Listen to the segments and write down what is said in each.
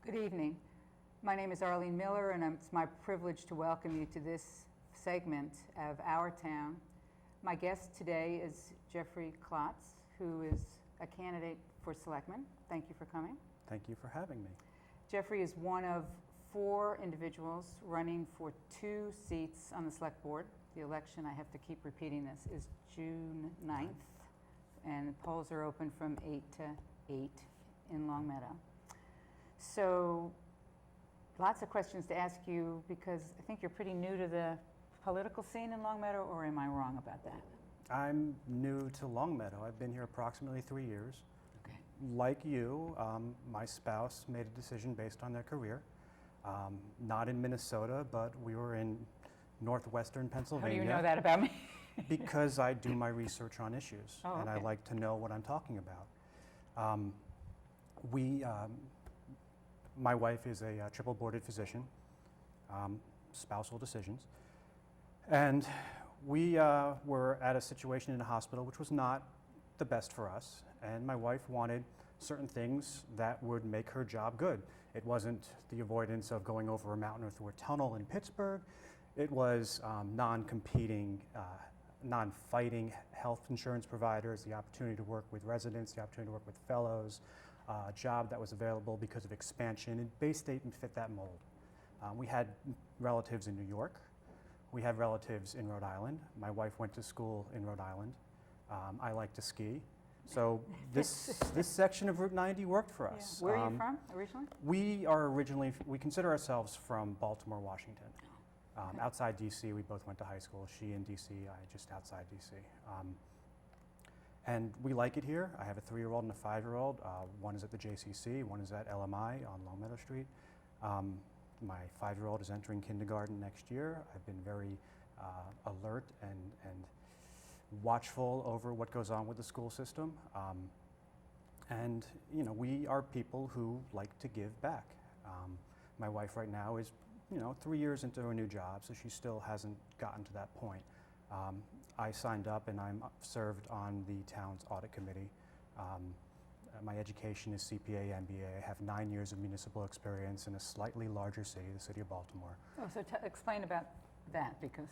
Good evening. My name is Arlene Miller, and it's my privilege to welcome you to this segment of Our Town. My guest today is Jeffrey Klotz, who is a candidate for selectman. Thank you for coming. Thank you for having me. Jeffrey is one of 4 individuals running for 2 seats on the select board. The election, I have to keep repeating this, is June 9th, and polls are open from 8 to 8 in Longmeadow. So, lots of questions to ask you because I think you're pretty new to the political scene in Longmeadow, or am I wrong about that? I'm new to Longmeadow. I've been here approximately 3 years. Okay. Like you, my spouse made a decision based on their career. Not in Minnesota, but we were in northwestern Pennsylvania. How do you know that about me? Because I do my research on issues, Oh, and I okay. like to know what I'm talking about. My wife is a triple boarded physician, spousal decisions, and we were at a situation in a hospital which was not the best for us, and my wife wanted certain things that would make her job good. It wasn't the avoidance of going over a mountain or through a tunnel in Pittsburgh. It was non-competing, non-fighting health insurance providers, the opportunity to work with residents, the opportunity to work with fellows, a job that was available because of expansion, and Bay State fit that mold. We had relatives in New York. We have relatives in Rhode Island. My wife went to school in Rhode Island. I like to ski. So this section of Route 90 worked for us. Yeah. Where are you from originally? We consider ourselves from Baltimore, Washington. Okay. Outside DC, we both went to high school. She in DC, I just outside DC. And we like it here. I have a 3-year-old and a 5-year-old. One is at the JCC, one is at LMI on Longmeadow Street. My 5-year-old is entering kindergarten next year. I've been very alert and watchful over what goes on with the school system. And you know, we are people who like to give back. My wife right now is 3 years into her new job, so she still hasn't gotten to that point. I signed up and I'm served on the town's audit committee. My education is CPA, MBA. I have 9 years of municipal experience in a slightly larger city, the city of Baltimore. Oh, so explain about that, because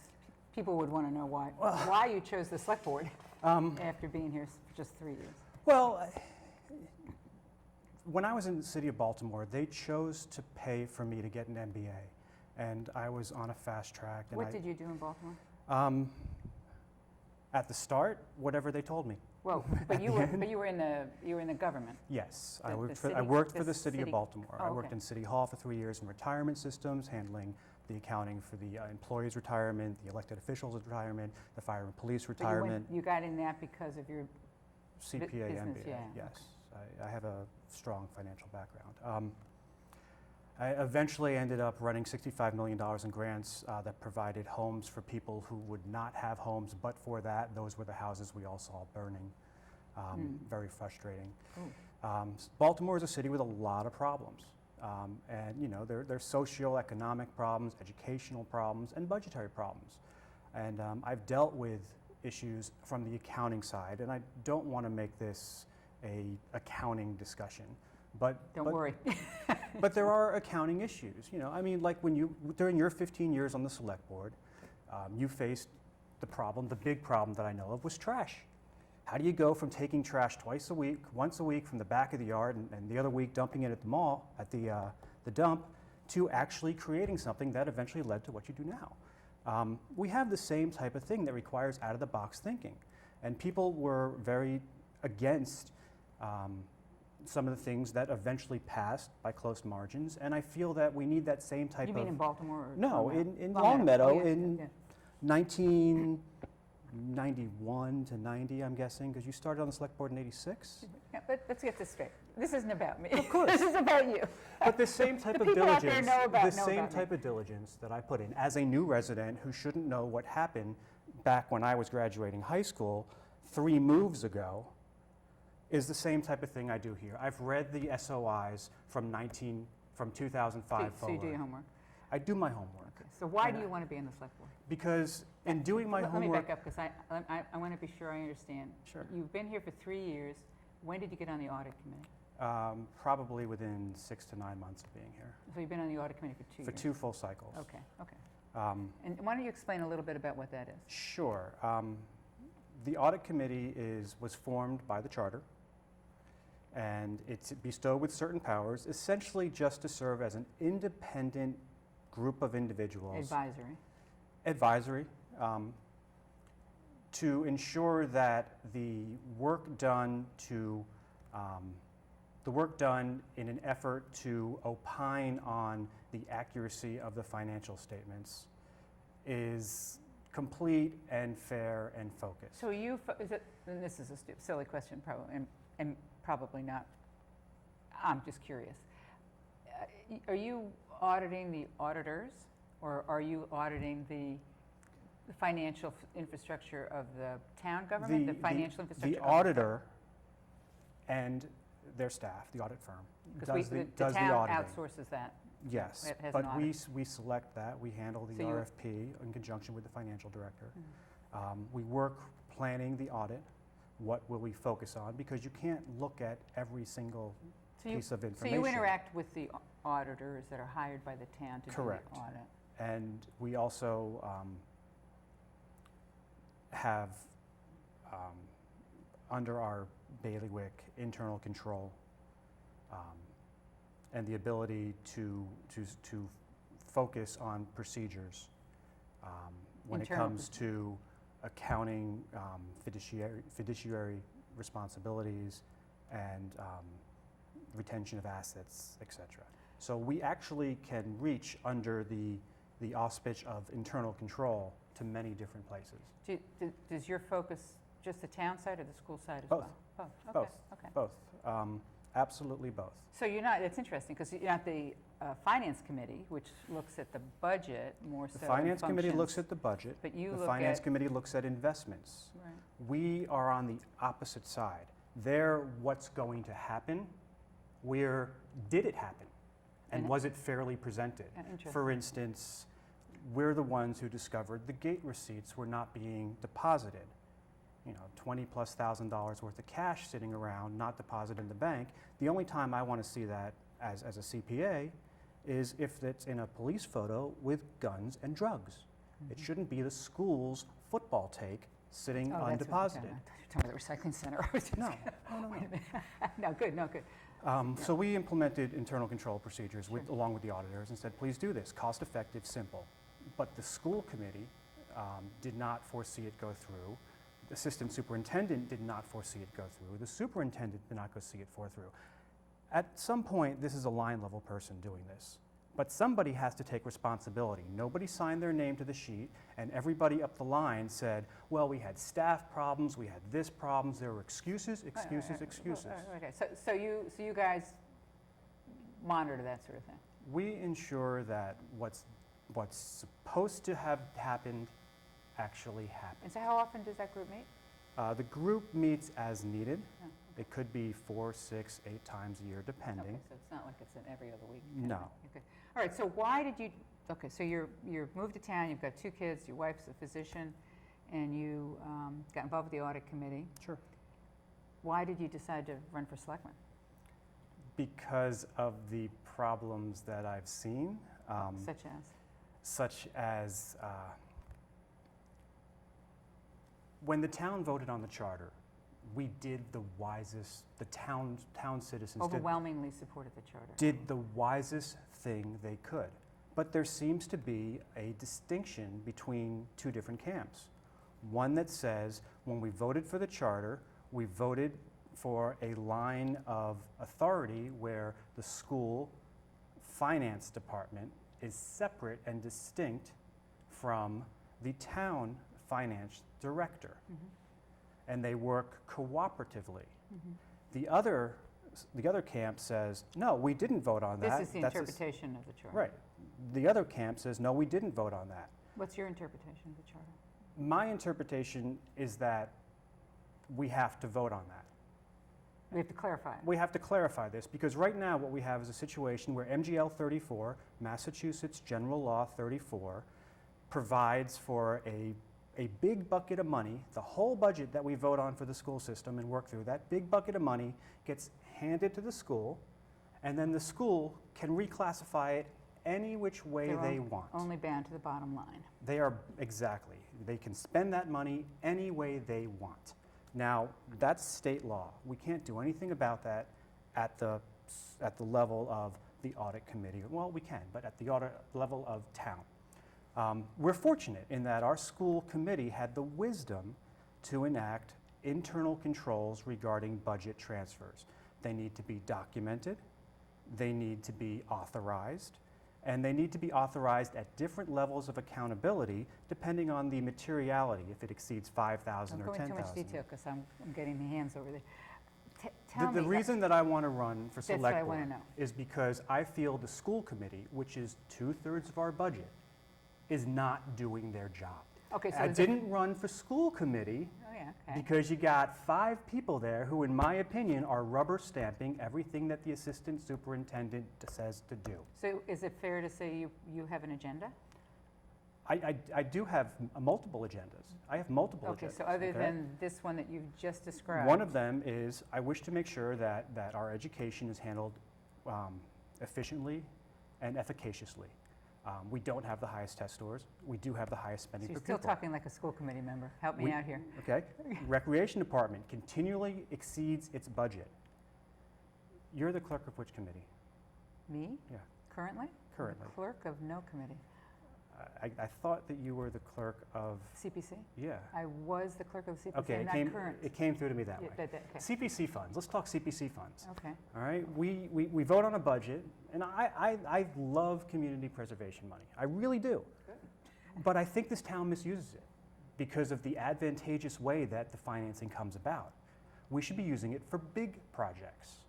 people would want to know why you chose the select board after being here for just 3 years. Well, when I was in the city of Baltimore, they chose to pay for me to get an MBA, and I was on a fast track. And What did you do in Baltimore? At the start, whatever they told me. Well, but you were in the government. Yes, The- I the worked city- for the city of Baltimore. Oh, I worked okay. in City Hall for 3 years in retirement systems, handling the accounting for the employees' retirement, the elected officials' retirement, the fire and police But retirement. you got in that because of your CPA, business, MBA, yeah, yes. I have a strong financial background. I eventually ended up running $65 million in grants that provided homes for people who would not have homes, but for that, those were the houses we all saw burning. Very frustrating. Baltimore is a city with a lot of problems. And there's socioeconomic problems, educational problems, and budgetary problems. And I've dealt with issues from the accounting side, and I don't want to make this a accounting discussion. But Don't worry. But there are accounting issues. Like during your 15 years on the select board, you faced the big problem that I know of was trash. How do you go from taking trash once a week from the back of the yard, and the other week dumping it at the mall, at the dump, to actually creating something that eventually led to what you do now? We have the same type of thing that requires out-of-the-box thinking. And people were very against some of the things that eventually passed by close margins, and I feel that we need that same type of... You mean in Baltimore? Or No, Longmeadow? in Longmeadow, Oh, yeah, in yeah. 1991 to 90, I'm guessing, because you started on the select board in 86. Yeah, but let's get this straight. This isn't about me. Of course. This is about you. But the same type of people out there diligence, know about me. diligence that I put in as a new resident who shouldn't know what happened back when I was graduating high school 3 moves ago, is the same type of thing I do here. I've read the SOIs from 2005 So forward. you do your homework. I do my homework. So why do you want to be on the select board? Because in doing my Let homework... me back up, because I want to be sure I understand. Sure. You've been here for 3 years. When did you get on the audit committee? Probably within 6 to 9 months of being here, So you've been on the audit committee for 2 years? for 2 full cycles. Okay, okay. And why don't you explain a little bit about what that is? Sure. The audit committee was formed by the charter, and it's bestowed with certain powers, essentially just to serve as an independent group of individuals. Advisory, to ensure that the work done in an effort to opine on the accuracy of the financial statements is complete and fair and focused. So and this is a silly question probably, and probably not, I'm just curious. Are you auditing the auditors, or are you auditing the financial infrastructure of the town government, the financial infrastructure The of auditor and their staff, the audit firm, Because does the the town auditing. outsources that. Yes, It has but an we, audit. we select that, we handle the So you- RFP in conjunction with the financial director. We work planning the audit, what will we focus on, because you can't look at every single So you- piece of So information. you interact with the auditors that are hired by the town to do Correct. the audit? And we also have, under our bailiwick, internal control and the ability to focus on procedures when it Internal comes to accounting, fiduciary responsibilities, and retention of assets, et cetera. So we actually can reach under the auspice of internal control to many different places. Does your focus just the town side or the school side as Both. well? Both. Both. Okay. Both. Absolutely both. So you're not, it's interesting, because you're not the finance committee, which looks at the budget more so The than finance committee functions, looks at the budget. But you The look finance at, committee looks at investments. right. We are on the opposite side. They're what's going to happen. We're, did it happen? And And- was it fairly presented? Interesting. For instance, we're the ones who discovered the gate receipts were not being deposited. You know, $20,000+ worth of cash sitting around, not deposited in the bank. The only time I want to see that as a CPA is if it's in a police photo with guns and drugs. It shouldn't be the school's football take sitting Oh, that's what you're undeposited. talking about. You're talking about the recycling center. I was just No, kidding. no, no, Wait no. a minute. No, good, no, good. So we implemented internal control procedures Sure. along with the auditors and said, please do this, cost effective, simple. But the school committee did not foresee it go through. The assistant superintendent did not foresee it go through. The superintendent did not go see it through. At some point, this is a line level person doing this. But somebody has to take responsibility. Nobody signed their name to the sheet, and everybody up the line said, well, we had staff problems, we had this problems, there were excuses, excuses, excuses. Okay, so you guys monitor that sort of thing? We ensure that what's supposed to have happened actually happened. And so how often does that group meet? The group meets as needed. Oh, It could be 4, 6, 8 times a year, depending. Okay, so it's not like it's an every other week kind of No. thing. Okay. All right, so why did you, okay, so you're moved to town, you've got 2 kids, your wife's a physician, and you got involved with the audit committee. Sure. Why did you decide to run for selectman? Because of the problems that I've seen, Such as? when the town voted on the charter, we did the wisest, the town citizens Overwhelmingly supported the charter. did the wisest thing they could. But there seems to be a distinction between 2 different camps. One that says, when we voted for the charter, we voted for a line of authority where the school finance department is separate and distinct from the town finance director. And they work cooperatively. The other camp says, no, we didn't vote on that. This is the That's interpretation of the charter. Right. The other camp says, no, we didn't vote on that. What's your interpretation of the charter? My interpretation is that we have to vote on that. We have to clarify it. We have to clarify this, because right now what we have is a situation where MGL 34, Massachusetts General Law 34, provides for a big bucket of money. The whole budget that we vote on for the school system and work through, that big bucket of money gets handed to the school, and then the school can reclassify it any which way They're they want. only bound to the bottom line. They are, exactly. They can spend that money any way they want. Now, that's state law. We can't do anything about that at the level of the audit committee. Well, we can, but at the audit level of town. We're fortunate in that our school committee had the wisdom to enact internal controls regarding budget transfers. They need to be documented, they need to be authorized, and they need to be authorized at different levels of accountability depending on the materiality, if it exceeds 5,000 or Don't go into 10,000. too much detail because I'm getting the hands over there. Tell me. The reason that I want to run for That's what I select wanna board know. is because I feel the school committee, which is 2/3 of our budget, is not doing their job. Okay, so I there's didn't run for school committee Oh, yeah, okay. because you got 5 people there who, in my opinion, are rubber stamping everything that the assistant superintendent says to do. So is it fair to say you have an agenda? I do have multiple agendas. I have multiple agendas. Okay, so other okay? than this one that you've just described. One of them is I wish to make sure that our education is handled efficiently and efficaciously. We don't have the highest test scores. We do have the highest So spending you're per still pupil. talking like a school committee member. Help me We- out here. Okay? Recreation department continually exceeds its budget. You're the clerk of which committee? Me? Yeah. Currently? Currently. The clerk of no committee. I thought that you were the clerk of, CPC? yeah. I was the clerk of the CPC. Okay, I'm not current. it came through to me that Yeah, way. okay. CPC funds, let's talk CPC funds. Okay. All right, we vote on a budget, and I love community preservation money. I really do. Good. But I think this town misuses it because of the advantageous way that the financing comes about. We should be using it for big projects.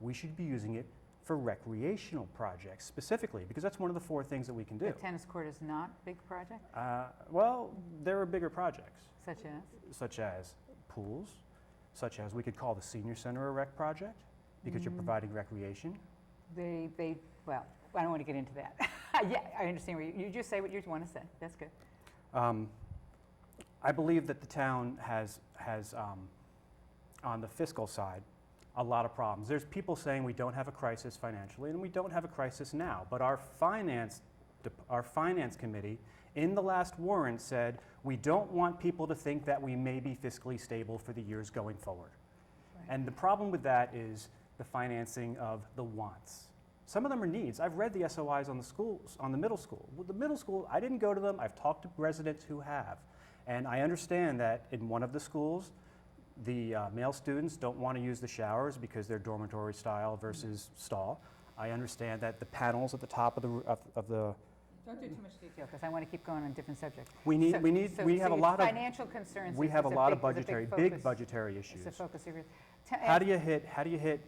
We should be using it for recreational projects specifically, because that's one of the 4 things that we can do. The tennis court is not a big project, Well, there are bigger projects, such as? such as pools, such as we could call the senior center a rec project, because you're Mm. providing recreation. Well, I don't want to get into that. Yeah, I understand where you just say what you want to say. That's good. I believe that the town has on the fiscal side, a lot of problems. There's people saying we don't have a crisis financially, and we don't have a crisis now. But our finance committee, in the last warrant, said we don't want people to think that we may be fiscally stable for the years going forward. Right. And the problem with that is the financing of the wants. Some of them are needs. I've read the SOIs on the schools, on the middle school. With the middle school, I didn't go to them. I've talked to residents who have. And I understand that in one of the schools, the male students don't want to use the showers because they're dormitory style versus stall. I understand that the panels at the top of the Don't do too much detail because I want to keep going on different subjects. we have a lot of Financial concerns. we is- have a is lot of big- is a big focus. budgetary It's issues. a focus area. How do you hit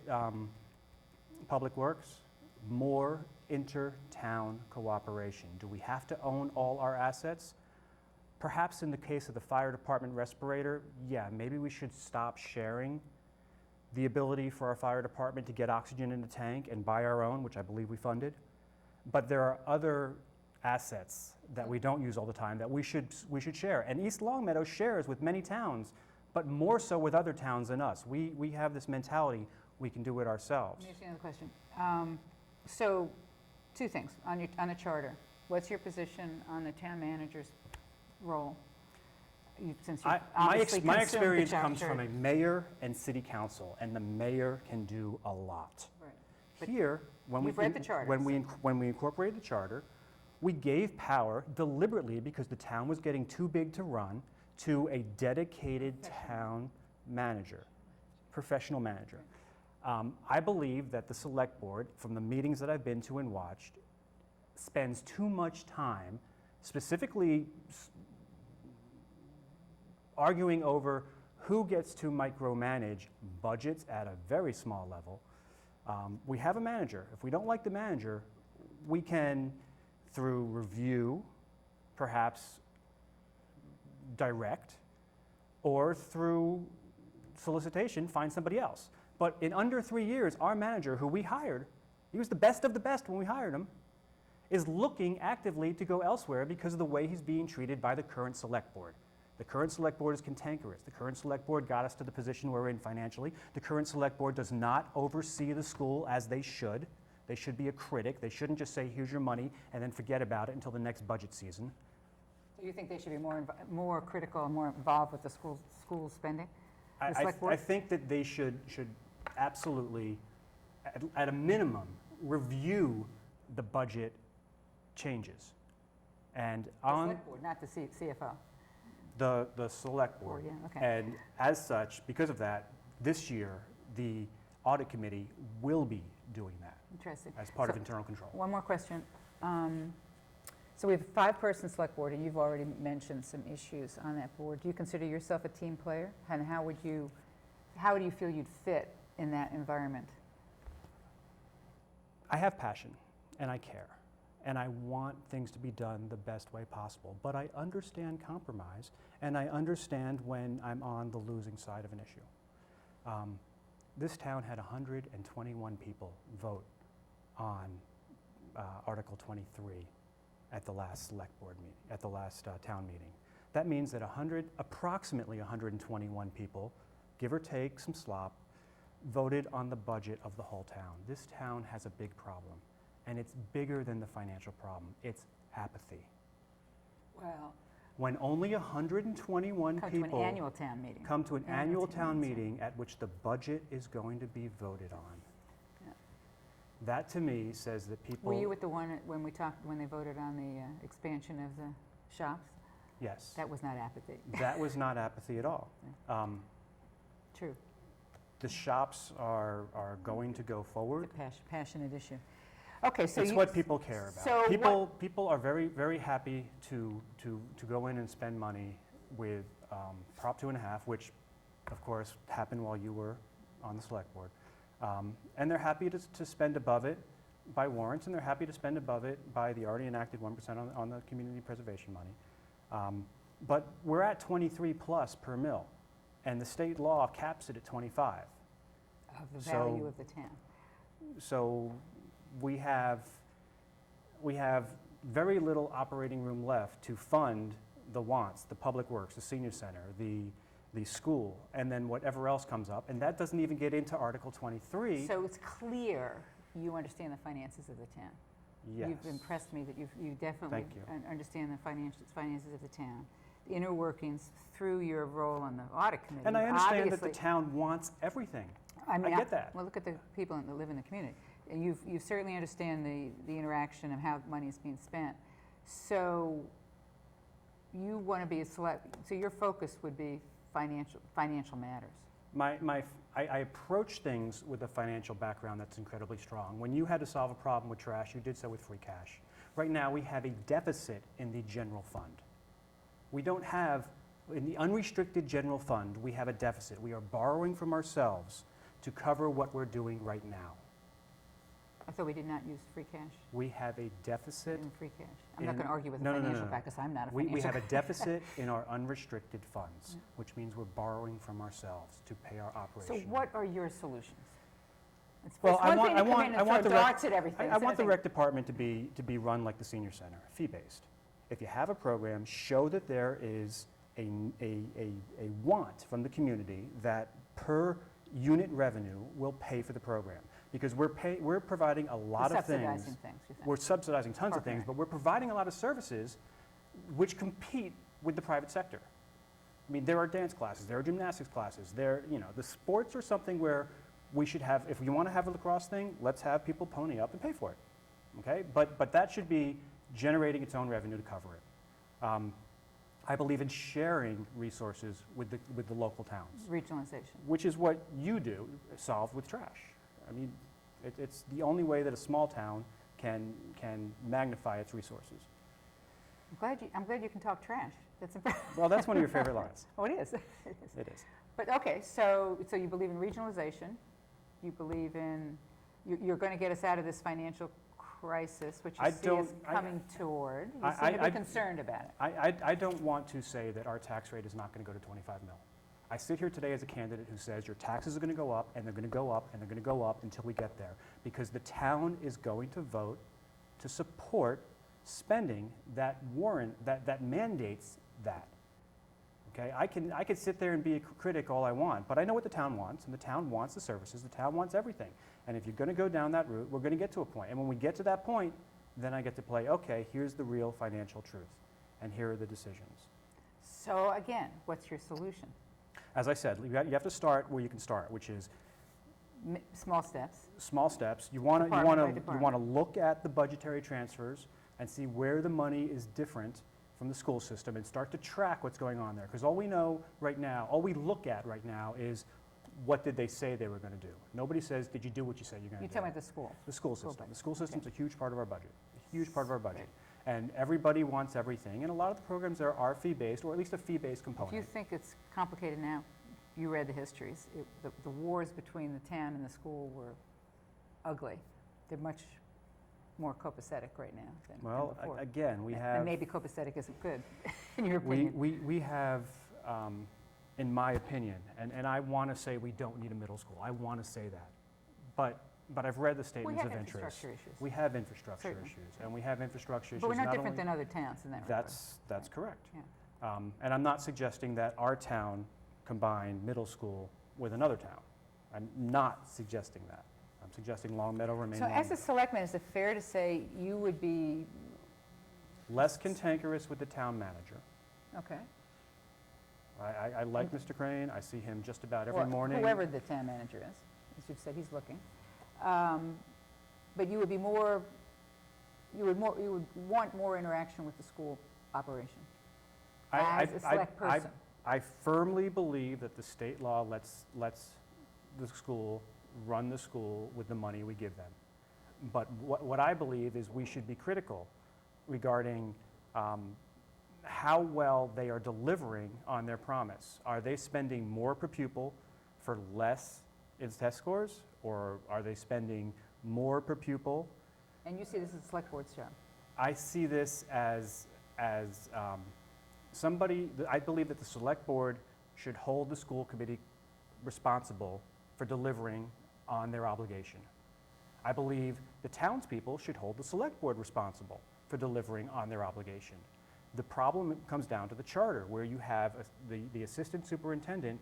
Public Works? More inter-town cooperation. Do we have to own all our assets? Perhaps in the case of the fire department respirator, yeah, maybe we should stop sharing the ability for our fire department to get oxygen in the tank and buy our own, which I believe we funded. But there are other assets that we don't use all the time that we should share. And East Longmeadow shares with many towns, but more so with other towns than us. We have this mentality, we can do it ourselves. Let me ask you another question. So, 2 things on the charter. What's your position on the town manager's role? Since you obviously My consumed the experience comes charter. from a mayor and city council, and the mayor can do a lot. Right. But Here, when you've read the charter, when we incorporated the charter, we gave power deliberately because the town was getting too big to run to a dedicated town manager, professional manager. I believe that the select board, from the meetings that I've been to and watched, spends too much time specifically arguing over who gets to micromanage budgets at a very small level. We have a manager. If we don't like the manager, we can, through review, perhaps direct, or through solicitation, find somebody else. But in under 3 years, our manager, who we hired, he was the best of the best when we hired him, is looking actively to go elsewhere because of the way he's being treated by the current select board. The current select board is cantankerous. The current select board got us to the position we're in financially. The current select board does not oversee the school as they should. They should be a critic. They shouldn't just say, here's your money, and then forget about it until the next budget season. Do you think they should be more critical and more involved with the school spending? The select board? I think that they should absolutely, at a minimum, review the budget changes. And The on select board, not the CFO. the select board. Yeah, okay. And as such, because of that, this year, the audit committee will be doing that Interesting. as part of So, internal control. One more question. So we have a 5-person select board, and you've already mentioned some issues on that board. Do you consider yourself a team player? And how do you feel you'd fit in that environment? I have passion, and I care, and I want things to be done the best way possible. But I understand compromise, and I understand when I'm on the losing side of an issue. This town had 121 people vote on Article 23 at the last select board meeting, at the last town meeting. That means that approximately 121 people, give or take some slop, voted on the budget of the whole town. This town has a big problem, and it's bigger than the financial problem. It's apathy. Well, When only 121 come to people an annual town meeting. come to an annual town meeting. meeting at which the budget is going to be voted on, Yeah. that to me says that people... Were you at the one when they voted on the expansion of the shops? Yes. That was not apathy. That was not apathy at all. True. The shops are going to go forward. It's a passionate issue. Okay, so It's what people care about. So People are very, very happy to go in and spend money with Prop 2.5, which, of course, happened while you were on the select board. And they're happy to spend above it by warrants, and they're happy to spend above it by the already enacted 1% on the community preservation money. But we're at 23 plus per mil, and the state law caps it at 25. of the value So- of the town. So we have very little operating room left to fund the wants, the public works, the senior center, the school, and then whatever else comes up. And that doesn't even get into Article 23. So it's clear you understand the finances of the town. Yes. You've impressed me that you definitely Thank you. understand the finances of the town, the inner workings through your role on the audit committee. And I understand that the Obviously- town wants everything. I mean, I get that. Well, look at the people that live in the community. And you certainly understand the interaction of how money is being spent. So you want to be so your focus would be financial matters. I approach things with a financial background that's incredibly strong. When you had to solve a problem with trash, you did so with free cash. Right now, we have a deficit in the general fund. We don't have, in the unrestricted general fund, we have a deficit. We are borrowing from ourselves to cover what we're doing right now. I thought we did not use free cash. We have a deficit. In free cash. I'm not in- going to argue with no, the no, no, financial no. fact, because I'm not a We financial. have a deficit in our unrestricted funds, Yeah. which means we're borrowing from ourselves to pay our So operation. what are your solutions? It's Well, one I thing want, to I come want, in I and want throw the rec, darts at everything. I It's want the another rec department to be run like the senior center, fee-based. If you have a program, show that there is a want from the community that per unit revenue will pay for the program. Because we're providing a lot of things. Subsidizing things, you think. We're subsidizing tons of things, Partnering. but we're providing a lot of services which compete with the private sector. I mean, there are dance classes, there are gymnastics classes, the sports are something where we should have, if you want to have a lacrosse thing, let's have people pony up and pay for it, okay? But that should be generating its own revenue to cover it. I believe in sharing resources with the local towns, Regionalization. which is what you do, solve with trash. I mean, it's the only way that a small town can magnify its resources. I'm glad you can talk trash. That's impressive. Well, that's one of your favorite lines. Oh, it is. It is. But, okay, so you believe in regionalization. You believe in, you're going to get us out of this financial crisis, which you I see us don't- coming toward. You I- seem to I- be concerned about it. I don't want to say that our tax rate is not going to go to 25 mil. I sit here today as a candidate who says your taxes are going to go up, and they're going to go up, and they're going to go up until we get there. Because the town is going to vote to support spending that mandates that. okay? I can sit there and be a critic all I want, but I know what the town wants, and the town wants the services, the town wants everything. And if you're gonna go down that route, we're gonna get to a point. And when we get to that point, then I get to play, okay, here's the real financial truth, and here are the decisions. So again, what's your solution? As I said, you have to start where you can start, which is Small steps. small steps. You want Department by to department. look at the budgetary transfers and see where the money is different from the school system and start to track what's going on there. Because all we know right now, all we look at right now is what did they say they were going to do. Nobody says, did you do what you said you're going to You do? tell me the school. The school School system. budget. The school system's Okay. a huge part of our budget, a huge part of our budget. Great. And everybody wants everything, and a lot of the programs there are fee-based, or at least a fee-based If you component. think it's complicated now, you read the histories. The wars between the town and the school were ugly. They're much more copacetic right now than Well, before. again, we And have... maybe copacetic isn't good, in your We, opinion. we have, in my opinion, and I want to say we don't need a middle school. I want to say that. But I've read the We statements have of interest. infrastructure issues. We have infrastructure Certainly. issues, and we have infrastructure issues But we're not not different only- than other towns in that regard. That's correct. Yeah. And I'm not suggesting that our town combined middle school with another town. I'm not suggesting that. I'm suggesting Long Meadow remain So Long as a Meadow. selectman, is it fair to say you would be, Less cantankerous with the town manager. okay, I like Mr. Crane. I see him just about every well, morning. whoever the town manager is, as you've said, he's looking. But you would be more, you would want more interaction with the school operation as a select person. I firmly believe that the state law lets the school run the school with the money we give them. But what I believe is we should be critical regarding how well they are delivering on their promise. Are they spending more per pupil for less in test scores, or are they spending more per pupil? And you see this as a select board's job. I see this as somebody, I believe that the select board should hold the school committee responsible for delivering on their obligation. I believe the townspeople should hold the select board responsible for delivering on their obligation. The problem comes down to the charter, where you have the assistant superintendent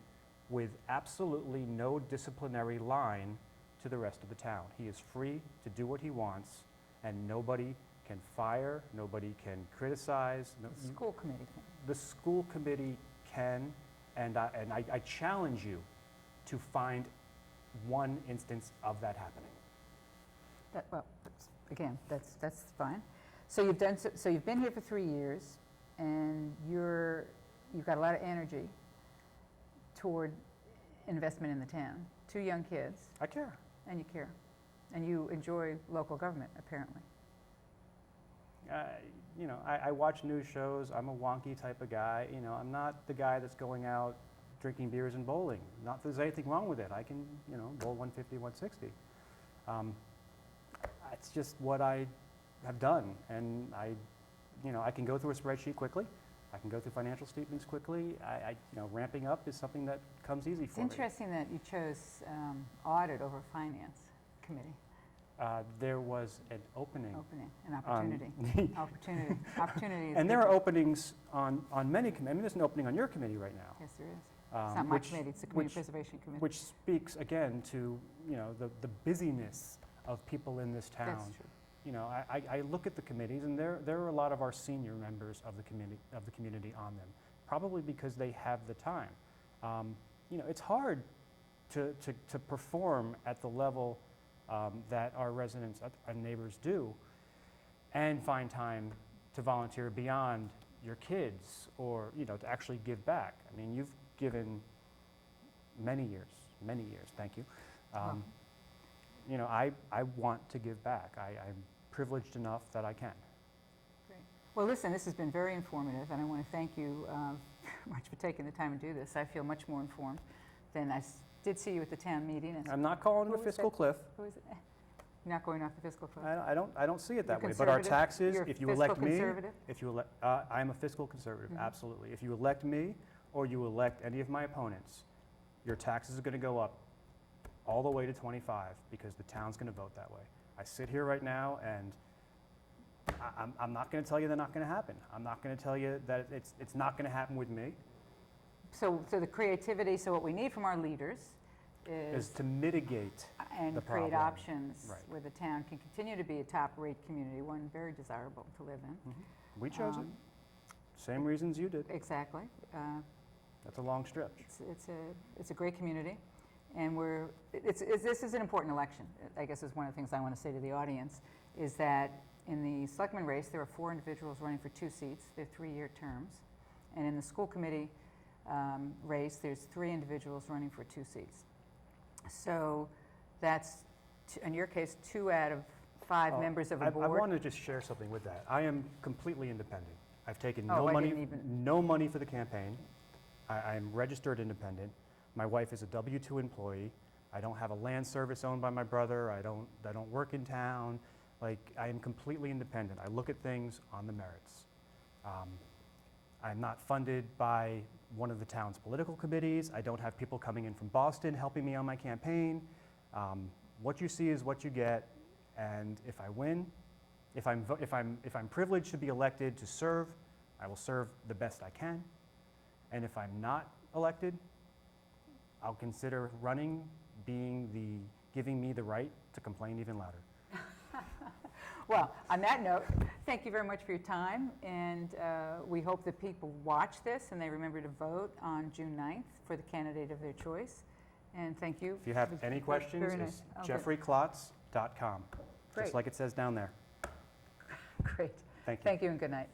with absolutely no disciplinary line to the rest of the town. He is free to do what he wants, and nobody can fire, nobody can criticize. The school committee can. The school committee can, and I challenge you to find one instance of that happening. Well, again, that's fine. So you've done, so you've been here for 3 years, and you've got a lot of energy toward investment in the town. 2 young kids, I care. and you care. And you enjoy local government, apparently. You know, I watch news shows. I'm a wonky type of guy. You know, I'm not the guy that's going out drinking beers and bowling. Not that there's anything wrong with it. I can, you know, bowl 150, 160. It's just what I have done, and you know, I can go through a spreadsheet quickly. I can go through financial statements quickly. You know, ramping up is something that comes easy It's for me. interesting that you chose audit over finance committee, There was an opening. an on- opportunity. Opportunity is And there are different. openings on many committees. I mean, there's an opening on your committee right now. Yes, there is. It's not my which- committee, it's the Community which- Preservation Committee. Which speaks again to, you know, the busyness of people in this town. That's true. You know, I look at the committees, and there are a lot of our senior members of the community on them, probably because they have the time. You know, it's hard to perform at the level that our residents and neighbors do, and find time to volunteer beyond your kids, or, you know, to actually give back. I mean, you've given many years, thank you. Well. You know, I want to give back. I'm privileged enough that I can. Great. Well, listen, this has been very informative, and I want to thank you very much for taking the time to do this. I feel much more informed than I did see you at the town meeting. And I'm not calling it a Who was fiscal that? cliff. who is it? You're not going off the fiscal cliff? I don't see it that You're way. But our conservative? taxes, You're if you fiscal elect me, conservative? if you elect, I'm a fiscal conservative, Mhm. absolutely. If you elect me, or you elect any of my opponents, your taxes are going to go up all the way to 25, because the town's going to vote that way. I sit here right now, and I'm not going to tell you they're not going to happen. I'm not going to tell you that it's not going to happen with me. So the creativity, so what we need from our leaders Is to mitigate and the create problem. options Right. where the town can continue to be a top-rate community, one very desirable to live in. We chose it. Um, Same reasons you did. Exactly. That's a long stretch. It's a great community, and this is an important election, I guess is one of the things I want to say to the audience, is that in the selectman race, there are 4 individuals running for 2 seats. They're 3-year terms. And in the school committee race, there's 3 individuals running for 2 seats. So that's, in your case, 2 out of 5 Oh, members of a I board. want to just share something with that. I am completely independent. I've taken Oh, no I money, didn't even- no money for the campaign. I'm registered independent. My wife is a W-2 employee. I don't have a land service owned by my brother. I don't work in town. Like, I am completely independent. I look at things on the merits. I'm not funded by one of the town's political committees. I don't have people coming in from Boston helping me on my campaign. What you see is what you get, and if I win, if I'm privileged to be elected to serve, I will serve the best I can. And if I'm not elected, I'll consider running giving me the right to complain even louder. Well, on that note, thank you very much for your time, and we hope that people watch this and they remember to vote on June 9th for the candidate of their choice. And thank you. If you have It was any questions, very it's nice. Oh, good. jeffreyklotz.com, Great. just like it says down there. Great. Thank you. Thank you and good night.